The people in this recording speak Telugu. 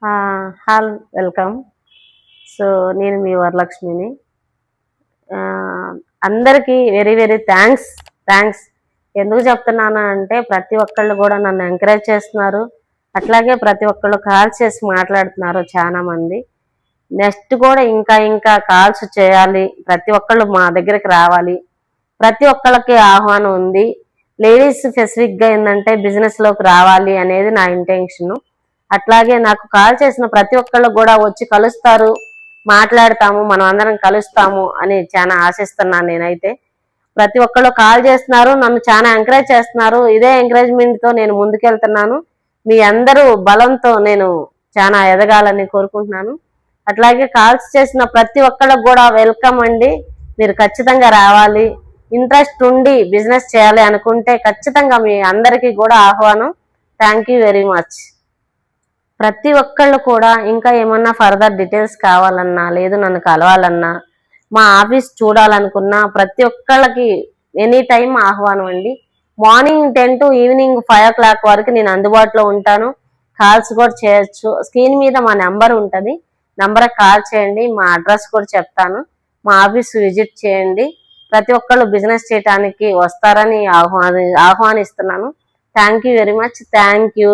Hall welcome. సో నేను మీ వరలక్ష్మిని. అందరికీ వెరీ వెరీ థ్యాంక్స్. ఎందుకు చెప్తున్నాను అంటే ప్రతి ఒక్కళ్ళు కూడా నన్ను ఎంకరేజ్ చేస్తున్నారు. అట్లాగే ప్రతి ఒక్కళ్ళు కాల్ చేసి మాట్లాడుతున్నారు చాలా మంది. నెక్స్ట్ కూడా ఇంకా ఇంకా కాల్స్ చేయాలి, ప్రతి ఒక్కళ్ళు మా దగ్గరికి రావాలి. ప్రతి ఒక్కళ్ళకి ఆహ్వానం ఉంది. లేడీస్ స్పెసిఫిక్గా ఏంటంటే బిజినెస్లోకి రావాలి అనేది నా ఇంటెన్షను. అట్లాగే నాకు కాల్ చేసిన ప్రతి ఒక్కళ్ళు కూడా వచ్చి కలుస్తారు, మాట్లాడతాము, మనం అందరం కలుస్తాము అని చాలా ఆశిస్తున్నాను. నేనైతే ప్రతి ఒక్కళ్ళు కాల్ చేస్తున్నారు, నన్ను చాలా ఎంకరేజ్ చేస్తున్నారు. ఇదే ఎంకరేజ్మెంట్తో నేను ముందుకెళ్తున్నాను. మీ అందరూ బలంతో నేను చాలా ఎదగాలని కోరుకుంటున్నాను. అట్లాగే కాల్స్ చేసిన ప్రతి ఒక్కళ్ళకు కూడా వెల్కమ్ అండి. మీరు ఖచ్చితంగా రావాలి. ఇంట్రెస్ట్ ఉండి బిజినెస్ చేయాలి అనుకుంటే ఖచ్చితంగా మీ అందరికీ కూడా ఆహ్వానం. Thank you very much. ప్రతి ఒక్కళ్ళు కూడా ఇంకా ఏమన్నా ఫర్దర్ డీటెయిల్స్ కావాలన్నా, లేదు నన్ను కలవాలన్నా, మా ఆఫీస్ చూడాలనుకున్నా ప్రతి ఒక్కళ్ళకి ఎనీ టైం ఆహ్వానం అండి. మార్నింగ్ 10 to ఈవినింగ్ 5 o'clock వరకు నేను అందుబాటులో ఉంటాను. కాల్స్ కూడా చేయొచ్చు. స్క్రీన్ మీద మా నెంబర్ ఉంటుంది, నెంబర్కి కాల్ చేయండి. మా అడ్రస్ కూడా చెప్తాను. మా ఆఫీస్ విజిట్ చేయండి. ప్రతి ఒక్కళ్ళు బిజినెస్ చేయడానికి వస్తారని ఆహ్వానిస్తున్నాను. Thank you very much. Thank you.